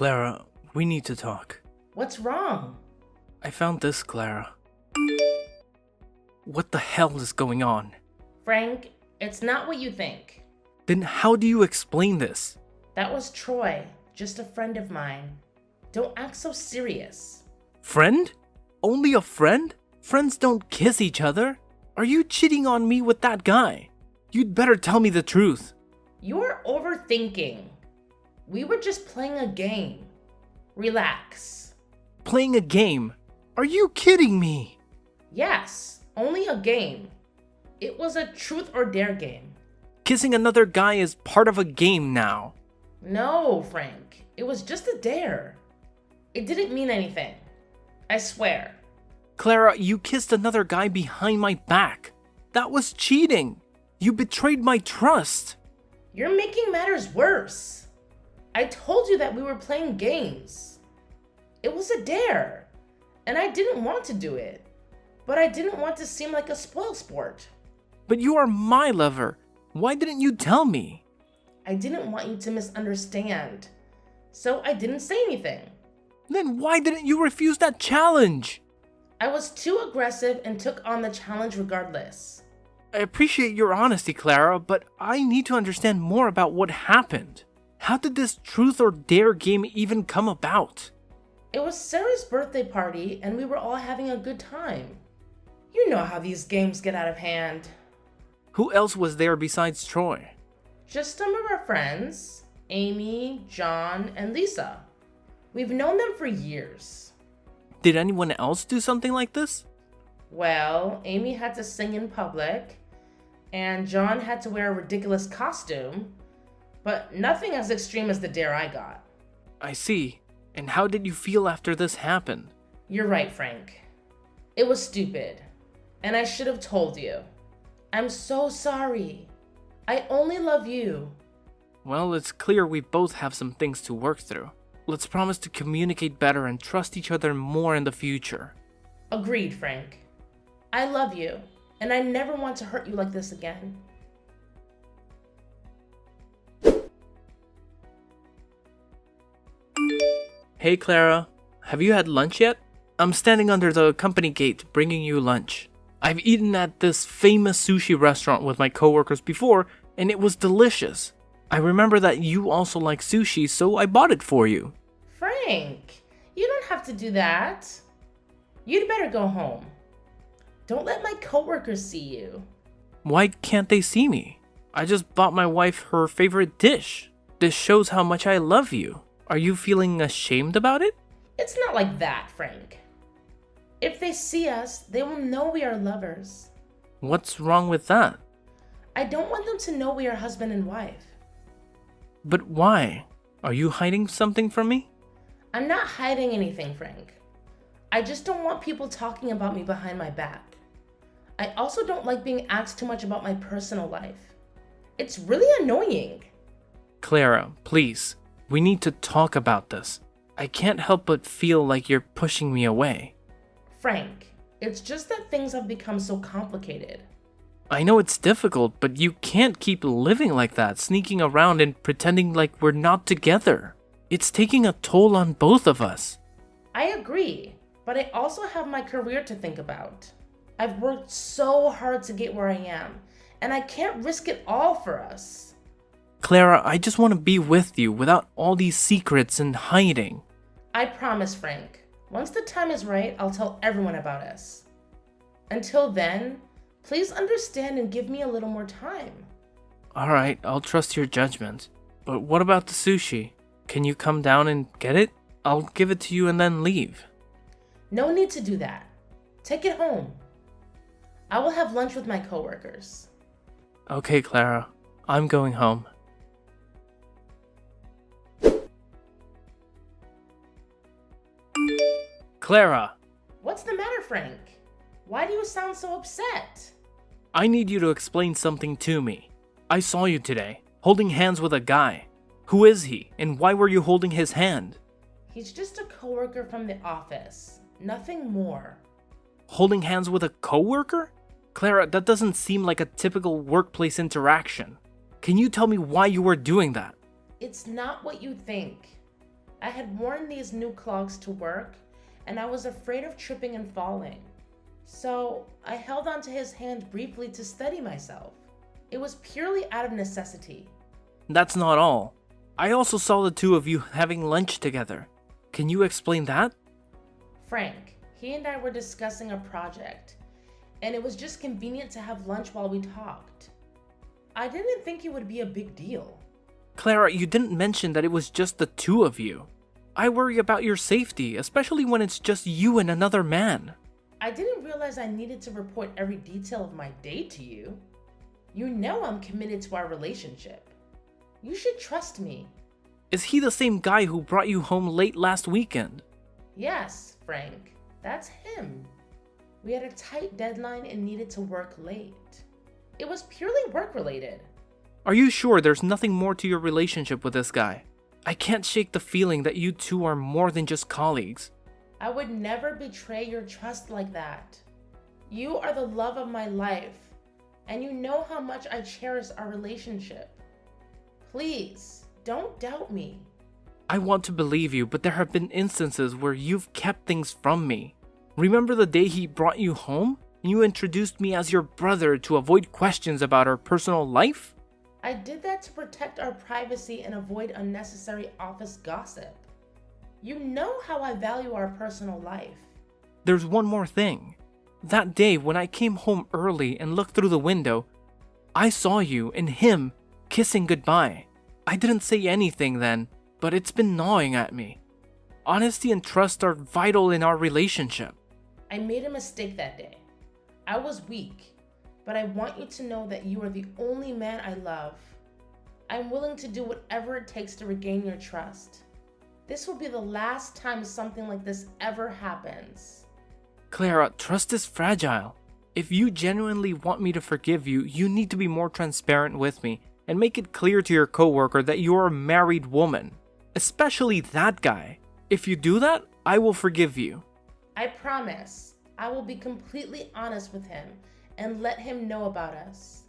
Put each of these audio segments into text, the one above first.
Clara, we need to talk. What's wrong? I found this, Clara. What the hell is going on? Frank, it's not what you think. Then how do you explain this? That was Troy, just a friend of mine. Don't act so serious. Friend? Only a friend? Friends don't kiss each other. Are you cheating on me with that guy? You'd better tell me the truth. You're overthinking. We were just playing a game. Relax. Playing a game? Are you kidding me? Yes, only a game. It was a truth or dare game. Kissing another guy is part of a game now. No, Frank. It was just a dare. It didn't mean anything. I swear. Clara, you kissed another guy behind my back. That was cheating. You betrayed my trust. You're making matters worse. I told you that we were playing games. It was a dare, and I didn't want to do it. But I didn't want to seem like a spoilsport. But you are my lover. Why didn't you tell me? I didn't want you to misunderstand, so I didn't say anything. Then why didn't you refuse that challenge? I was too aggressive and took on the challenge regardless. I appreciate your honesty, Clara, but I need to understand more about what happened. How did this truth or dare game even come about? It was Sarah's birthday party and we were all having a good time. You know how these games get out of hand. Who else was there besides Troy? Just some of our friends, Amy, John, and Lisa. We've known them for years. Did anyone else do something like this? Well, Amy had to sing in public, and John had to wear a ridiculous costume, but nothing as extreme as the dare I got. I see. And how did you feel after this happened? You're right, Frank. It was stupid, and I should have told you. I'm so sorry. I only love you. Well, it's clear we both have some things to work through. Let's promise to communicate better and trust each other more in the future. Agreed, Frank. I love you, and I never want to hurt you like this again. Hey Clara, have you had lunch yet? I'm standing under the company gate bringing you lunch. I've eaten at this famous sushi restaurant with my coworkers before, and it was delicious. I remember that you also like sushi, so I bought it for you. Frank, you don't have to do that. You'd better go home. Don't let my coworkers see you. Why can't they see me? I just bought my wife her favorite dish. This shows how much I love you. Are you feeling ashamed about it? It's not like that, Frank. If they see us, they will know we are lovers. What's wrong with that? I don't want them to know we are husband and wife. But why? Are you hiding something from me? I'm not hiding anything, Frank. I just don't want people talking about me behind my back. I also don't like being asked too much about my personal life. It's really annoying. Clara, please. We need to talk about this. I can't help but feel like you're pushing me away. Frank, it's just that things have become so complicated. I know it's difficult, but you can't keep living like that, sneaking around and pretending like we're not together. It's taking a toll on both of us. I agree, but I also have my career to think about. I've worked so hard to get where I am, and I can't risk it all for us. Clara, I just want to be with you without all these secrets and hiding. I promise, Frank. Once the time is right, I'll tell everyone about us. Until then, please understand and give me a little more time. Alright, I'll trust your judgment. But what about the sushi? Can you come down and get it? I'll give it to you and then leave. No need to do that. Take it home. I will have lunch with my coworkers. Okay, Clara. I'm going home. Clara! What's the matter, Frank? Why do you sound so upset? I need you to explain something to me. I saw you today, holding hands with a guy. Who is he, and why were you holding his hand? He's just a coworker from the office. Nothing more. Holding hands with a coworker? Clara, that doesn't seem like a typical workplace interaction. Can you tell me why you were doing that? It's not what you think. I had worn these new clogs to work, and I was afraid of tripping and falling. So I held onto his hand briefly to steady myself. It was purely out of necessity. That's not all. I also saw the two of you having lunch together. Can you explain that? Frank, he and I were discussing a project, and it was just convenient to have lunch while we talked. I didn't think it would be a big deal. Clara, you didn't mention that it was just the two of you. I worry about your safety, especially when it's just you and another man. I didn't realize I needed to report every detail of my date to you. You know I'm committed to our relationship. You should trust me. Is he the same guy who brought you home late last weekend? Yes, Frank, that's him. We had a tight deadline and needed to work late. It was purely work-related. Are you sure there's nothing more to your relationship with this guy? I can't shake the feeling that you two are more than just colleagues. I would never betray your trust like that. You are the love of my life, and you know how much I cherish our relationship. Please, don't doubt me. I want to believe you, but there have been instances where you've kept things from me. Remember the day he brought you home? And you introduced me as your brother to avoid questions about our personal life? I did that to protect our privacy and avoid unnecessary office gossip. You know how I value our personal life. There's one more thing. That day when I came home early and looked through the window, I saw you and him kissing goodbye. I didn't say anything then, but it's been gnawing at me. Honesty and trust are vital in our relationship. I made a mistake that day. I was weak, but I want you to know that you are the only man I love. I'm willing to do whatever it takes to regain your trust. This will be the last time something like this ever happens. Clara, trust is fragile. If you genuinely want me to forgive you, you need to be more transparent with me and make it clear to your coworker that you're a married woman, especially that guy. If you do that, I will forgive you. I promise I will be completely honest with him and let him know about us.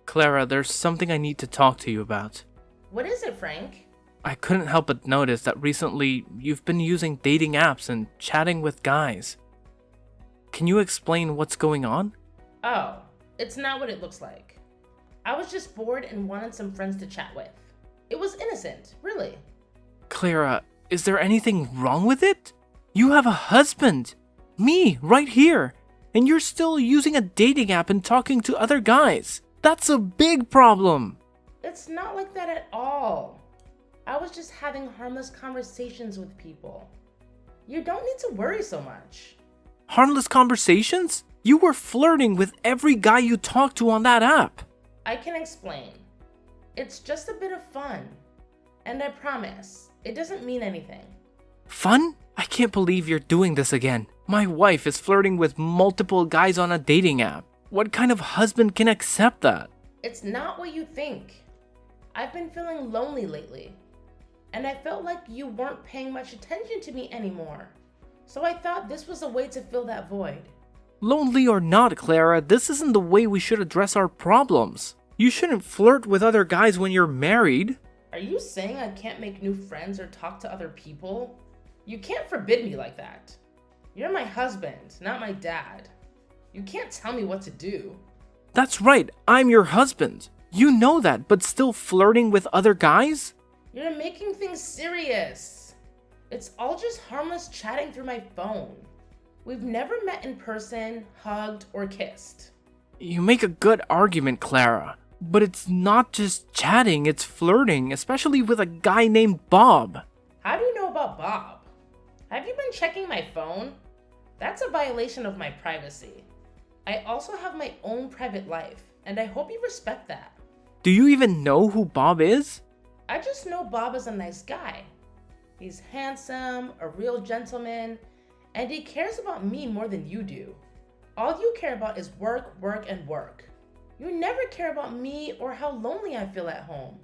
Clara, there's something I need to talk to you about. What is it, Frank? I couldn't help but notice that recently you've been using dating apps and chatting with guys. Can you explain what's going on? Oh, it's not what it looks like. I was just bored and wanted some friends to chat with. It was innocent, really. Clara, is there anything wrong with it? You have a husband. Me, right here. And you're still using a dating app and talking to other guys. That's a big problem. It's not like that at all. I was just having harmless conversations with people. You don't need to worry so much. Harmless conversations? You were flirting with every guy you talked to on that app. I can explain. It's just a bit of fun. And I promise, it doesn't mean anything. Fun? I can't believe you're doing this again. My wife is flirting with multiple guys on a dating app. What kind of husband can accept that? It's not what you think. I've been feeling lonely lately. And I felt like you weren't paying much attention to me anymore. So I thought this was a way to fill that void. Lonely or not, Clara, this isn't the way we should address our problems. You shouldn't flirt with other guys when you're married. Are you saying I can't make new friends or talk to other people? You can't forbid me like that. You're my husband, not my dad. You can't tell me what to do. That's right, I'm your husband. You know that, but still flirting with other guys? You're making things serious. It's all just harmless chatting through my phone. We've never met in person, hugged, or kissed. You make a good argument, Clara. But it's not just chatting, it's flirting, especially with a guy named Bob. How do you know about Bob? Have you been checking my phone? That's a violation of my privacy. I also have my own private life, and I hope you respect that. Do you even know who Bob is? I just know Bob is a nice guy. He's handsome, a real gentleman, and he cares about me more than you do. All you care about is work, work, and work. You never care about me or how lonely I feel at home.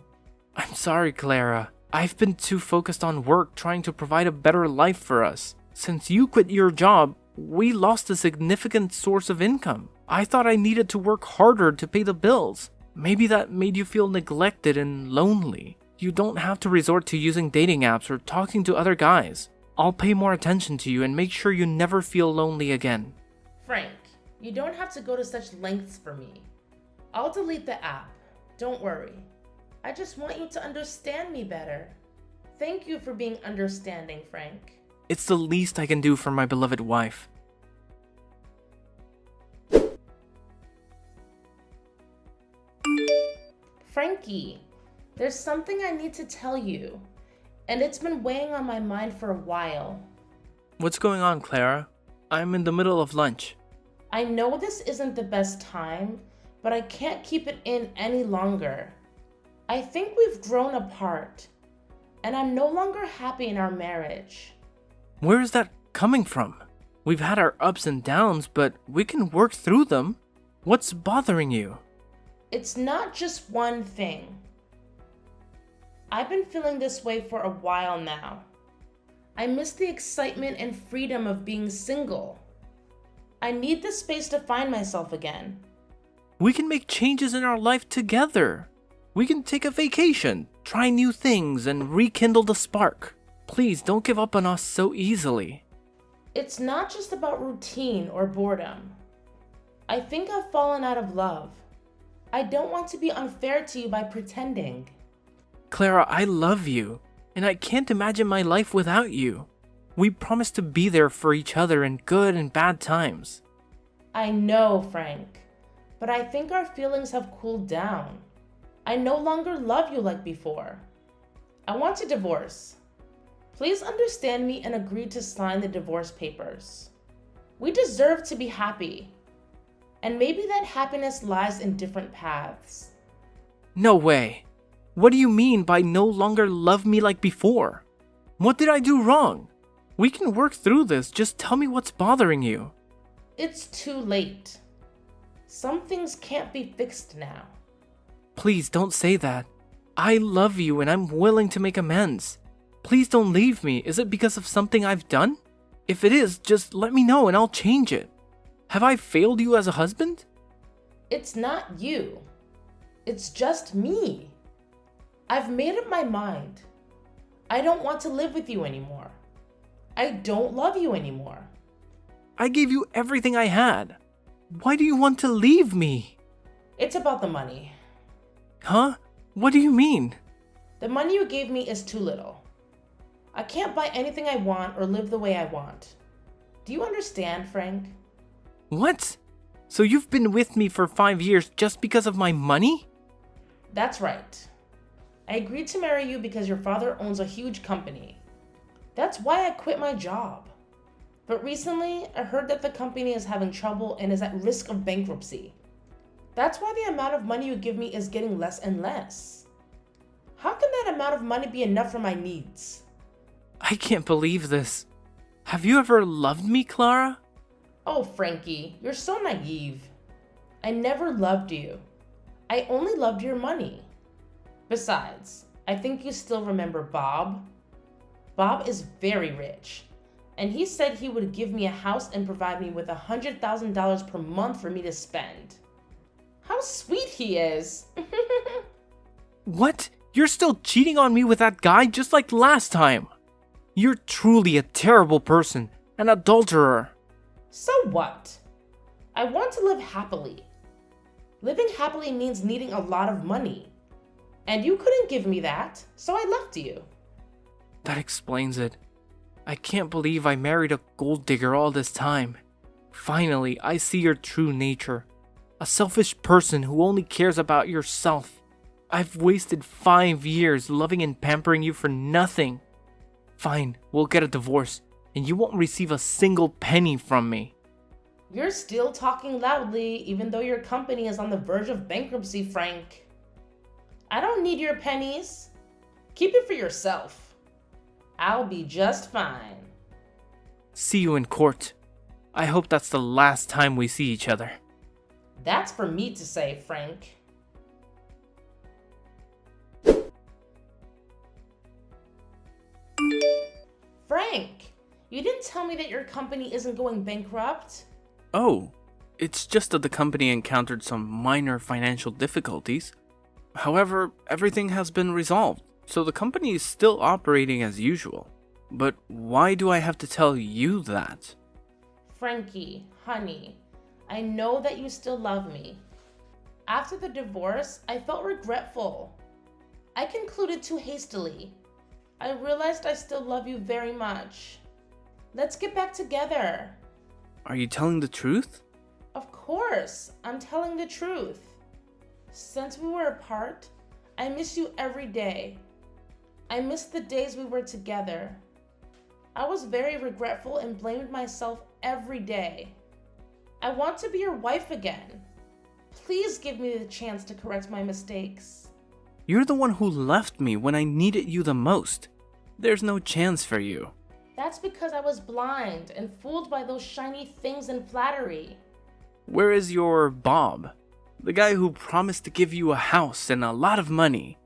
I'm sorry, Clara. I've been too focused on work trying to provide a better life for us. Since you quit your job, we lost a significant source of income. I thought I needed to work harder to pay the bills. Maybe that made you feel neglected and lonely. You don't have to resort to using dating apps or talking to other guys. I'll pay more attention to you and make sure you never feel lonely again. Frank, you don't have to go to such lengths for me. I'll delete the app. Don't worry. I just want you to understand me better. Thank you for being understanding, Frank. It's the least I can do for my beloved wife. Frankie, there's something I need to tell you, and it's been weighing on my mind for a while. What's going on, Clara? I'm in the middle of lunch. I know this isn't the best time, but I can't keep it in any longer. I think we've grown apart, and I'm no longer happy in our marriage. Where is that coming from? We've had our ups and downs, but we can work through them. What's bothering you? It's not just one thing. I've been feeling this way for a while now. I miss the excitement and freedom of being single. I need the space to find myself again. We can make changes in our life together. We can take a vacation, try new things, and rekindle the spark. Please don't give up on us so easily. It's not just about routine or boredom. I think I've fallen out of love. I don't want to be unfair to you by pretending. Clara, I love you, and I can't imagine my life without you. We promised to be there for each other in good and bad times. I know, Frank, but I think our feelings have cooled down. I no longer love you like before. I want a divorce. Please understand me and agree to sign the divorce papers. We deserve to be happy. And maybe that happiness lies in different paths. No way. What do you mean by no longer love me like before? What did I do wrong? We can work through this. Just tell me what's bothering you. It's too late. Some things can't be fixed now. Please don't say that. I love you and I'm willing to make amends. Please don't leave me. Is it because of something I've done? If it is, just let me know and I'll change it. Have I failed you as a husband? It's not you. It's just me. I've made up my mind. I don't want to live with you anymore. I don't love you anymore. I gave you everything I had. Why do you want to leave me? It's about the money. Huh? What do you mean? The money you gave me is too little. I can't buy anything I want or live the way I want. Do you understand, Frank? What? So you've been with me for 5 years just because of my money? That's right. I agreed to marry you because your father owns a huge company. That's why I quit my job. But recently, I heard that the company is having trouble and is at risk of bankruptcy. That's why the amount of money you give me is getting less and less. How can that amount of money be enough for my needs? I can't believe this. Have you ever loved me, Clara? Oh, Frankie, you're so naive. I never loved you. I only loved your money. Besides, I think you still remember Bob. Bob is very rich, and he said he would give me a house and provide me with $100,000 per month for me to spend. How sweet he is! What? You're still cheating on me with that guy just like last time? You're truly a terrible person, an adulterer. So what? I want to live happily. Living happily means needing a lot of money. And you couldn't give me that, so I left you. That explains it. I can't believe I married a gold digger all this time. Finally, I see your true nature. A selfish person who only cares about yourself. I've wasted 5 years loving and pampering you for nothing. Fine, we'll get a divorce, and you won't receive a single penny from me. You're still talking loudly, even though your company is on the verge of bankruptcy, Frank. I don't need your pennies. Keep it for yourself. I'll be just fine. See you in court. I hope that's the last time we see each other. That's for me to say, Frank. Frank, you didn't tell me that your company isn't going bankrupt. Oh, It's just that the company encountered some minor financial difficulties. However, everything has been resolved, so the company is still operating as usual. But why do I have to tell you that? Frankie, honey, I know that you still love me. After the divorce, I felt regretful. I concluded too hastily. I realized I still love you very much. Let's get back together. Are you telling the truth? Of course, I'm telling the truth. Since we were apart, I miss you every day. I miss the days we were together. I was very regretful and blamed myself every day. I want to be your wife again. Please give me the chance to correct my mistakes. You're the one who left me when I needed you the most. There's no chance for you. That's because I was blind and fooled by those shiny things and flattery. Where is your Bob? The guy who promised to give you a house and a lot of money.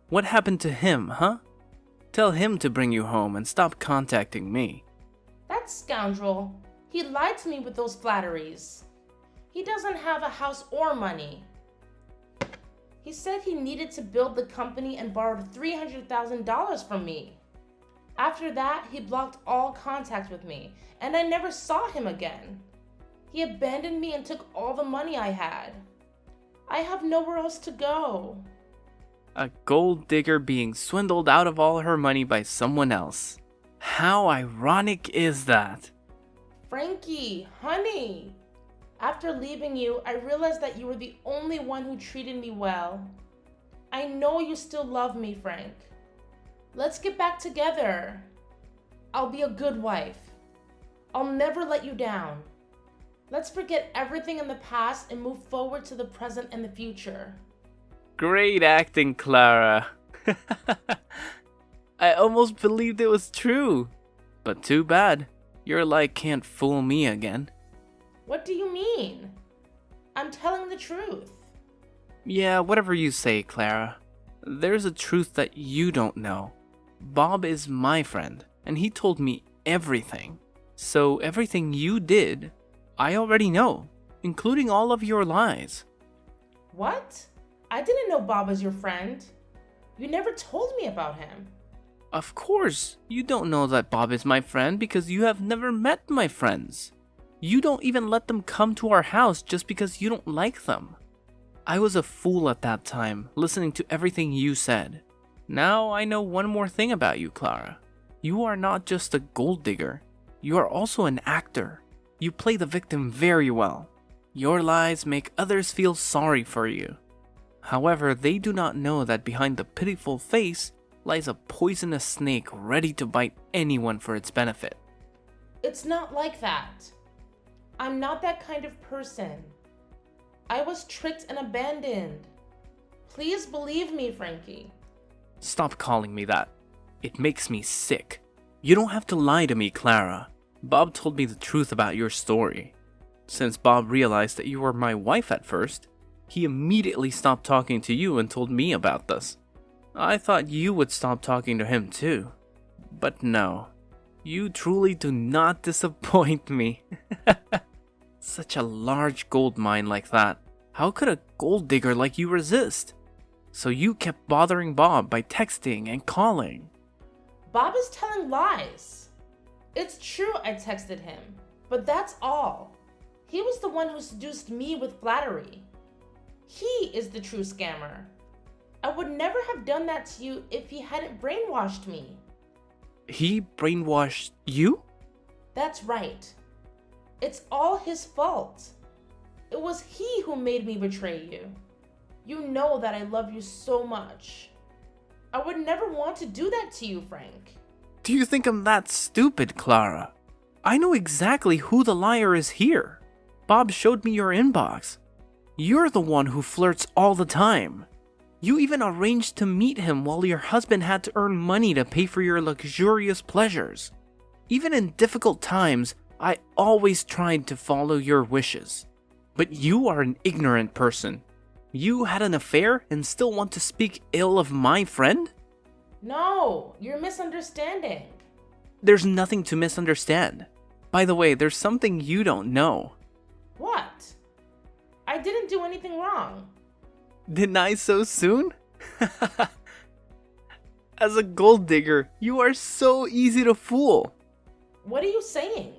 What happened to him, huh? Tell him to bring you home and stop contacting me. That scoundrel. He lied to me with those flatteries. He doesn't have a house or money. He said he needed to build the company and borrowed $300,000 from me. After that, he blocked all contact with me, and I never saw him again. He abandoned me and took all the money I had. I have nowhere else to go. A gold digger being swindled out of all her money by someone else. How ironic is that? Frankie, honey. After leaving you, I realized that you were the only one who treated me well. I know you still love me, Frank. Let's get back together. I'll be a good wife. I'll never let you down. Let's forget everything in the past and move forward to the present and the future. Great acting, Clara. I almost believed it was true. But too bad. Your lie can't fool me again. What do you mean? I'm telling the truth. Yeah, whatever you say, Clara. There's a truth that you don't know. Bob is my friend, and he told me everything. So everything you did, I already know, including all of your lies. What? I didn't know Bob was your friend. You never told me about him. Of course, you don't know that Bob is my friend because you have never met my friends. You don't even let them come to our house just because you don't like them. I was a fool at that time, listening to everything you said. Now I know one more thing about you, Clara. You are not just a gold digger. You are also an actor. You play the victim very well. Your lies make others feel sorry for you. However, they do not know that behind the pitiful face lies a poisonous snake ready to bite anyone for its benefit. It's not like that. I'm not that kind of person. I was tricked and abandoned. Please believe me, Frankie. Stop calling me that. It makes me sick. You don't have to lie to me, Clara. Bob told me the truth about your story. Since Bob realized that you were my wife at first, he immediately stopped talking to you and told me about this. I thought you would stop talking to him too. But no. You truly do not disappoint me. Such a large gold mine like that. How could a gold digger like you resist? So you kept bothering Bob by texting and calling. Bob is telling lies. It's true I texted him, but that's all. He was the one who seduced me with flattery. He is the true scammer. I would never have done that to you if he hadn't brainwashed me. He brainwashed you? That's right. It's all his fault. It was he who made me betray you. You know that I love you so much. I would never want to do that to you, Frank. Do you think I'm that stupid, Clara? I know exactly who the liar is here. Bob showed me your inbox. You're the one who flirts all the time. You even arranged to meet him while your husband had to earn money to pay for your luxurious pleasures. Even in difficult times, I always tried to follow your wishes. But you are an ignorant person. You had an affair and still want to speak ill of my friend? No, you're misunderstanding. There's nothing to misunderstand. By the way, there's something you don't know. What? I didn't do anything wrong. Deny so soon? As a gold digger, you are so easy to fool. What are you saying?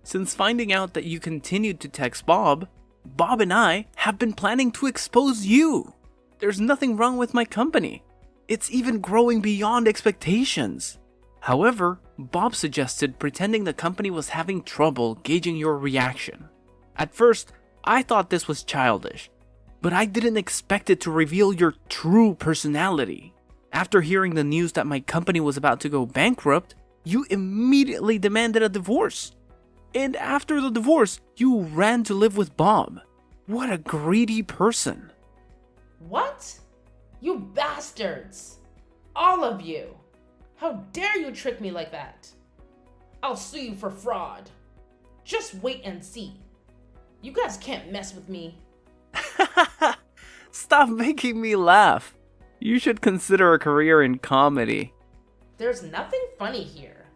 Since finding out that you continued to text Bob, Bob and I have been planning to expose you. There's nothing wrong with my company. It's even growing beyond expectations. However, Bob suggested pretending the company was having trouble gauging your reaction. At first, I thought this was childish, but I didn't expect it to reveal your true personality. After hearing the news that my company was about to go bankrupt, you immediately demanded a divorce. And after the divorce, you ran to live with Bob. What a greedy person. What? You bastards! All of you! How dare you trick me like that? I'll sue you for fraud. Just wait and see. You guys can't mess with me. Stop making me laugh. You should consider a career in comedy. There's nothing funny here.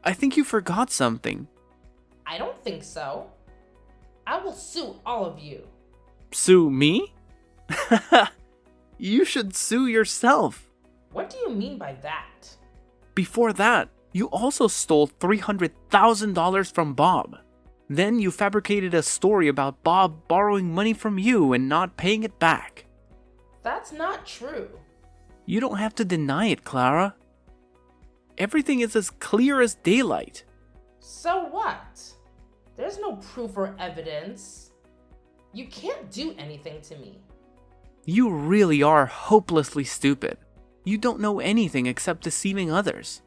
I think you forgot something. I don't think so. I will sue all of you. Sue me? You should sue yourself. What do you mean by that? Before that, you also stole $300,000 from Bob. Then you fabricated a story about Bob borrowing money from you and not paying it back. That's not true. You don't have to deny it, Clara. Everything is as clear as daylight. So what? There's no proof or evidence. You can't do anything to me. You really are hopelessly stupid. You don't know anything except deceiving others.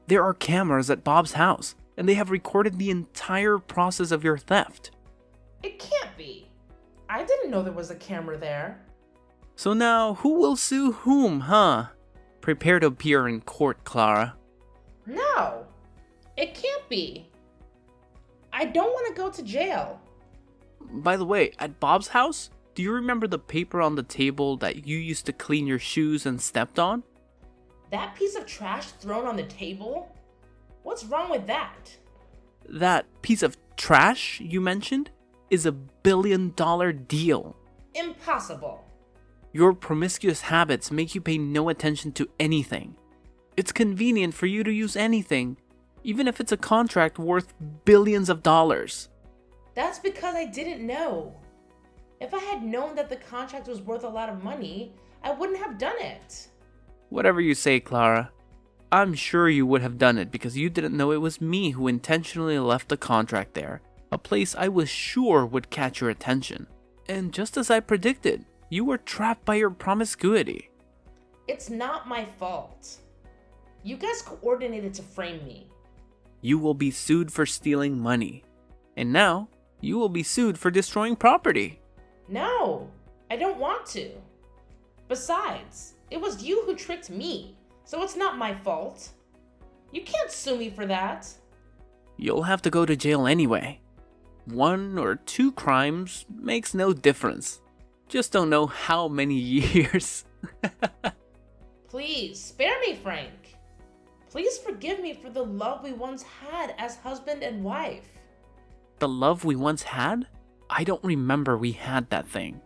There are cameras at Bob's house, and they have recorded the entire process of your theft. It can't be. I didn't know there was a camera there. So now, who will sue whom, huh? Prepare to appear in court, Clara. No, it can't be. I don't want to go to jail. By the way, at Bob's house, do you remember the paper on the table that you used to clean your shoes and stepped on? That piece of trash thrown on the table? What's wrong with that? That piece of trash you mentioned is $1 billion deal. Impossible. Your promiscuous habits make you pay no attention to anything. It's convenient for you to use anything, even if it's a contract worth billions of dollars. That's because I didn't know. If I had known that the contract was worth a lot of money, I wouldn't have done it. Whatever you say, Clara. I'm sure you would have done it because you didn't know it was me who intentionally left the contract there, a place I was sure would catch your attention. And just as I predicted, you were trapped by your promiscuity. It's not my fault. You guys coordinated to frame me. You will be sued for stealing money. And now, you will be sued for destroying property. No, I don't want to. Besides, it was you who tricked me, so it's not my fault. You can't sue me for that. You'll have to go to jail anyway. 1 or 2 crimes makes no difference. Just don't know how many years. Please, spare me, Frank. Please forgive me for the love we once had as husband and wife. The love we once had? I don't remember we had that thing.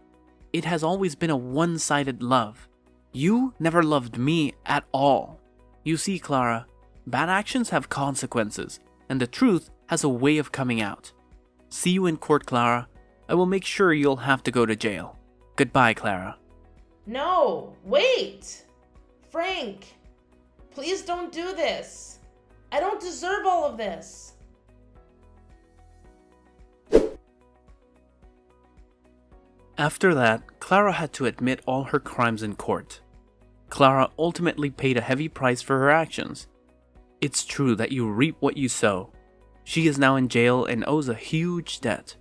It has always been a one-sided love. You never loved me at all. You see, Clara, bad actions have consequences, and the truth has a way of coming out. See you in court, Clara. I will make sure you'll have to go to jail. Goodbye, Clara. No, wait! Frank, please don't do this. I don't deserve all of this. After that, Clara had to admit all her crimes in court. Clara ultimately paid a heavy price for her actions. It's true that you reap what you sow. She is now in jail and owes a huge debt.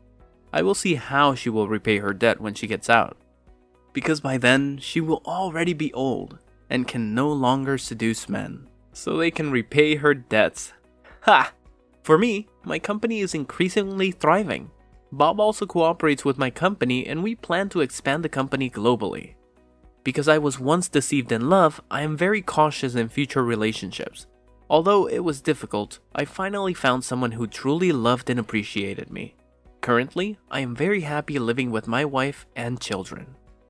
I will see how she will repay her debt when she gets out. Because by then, she will already be old and can no longer seduce men, so they can repay her debts. Ha! For me, my company is increasingly thriving. Bob also cooperates with my company and we plan to expand the company globally. Because I was once deceived in love, I am very cautious in future relationships. Although it was difficult, I finally found someone who truly loved and appreciated me. Currently, I am very happy living with my wife and children.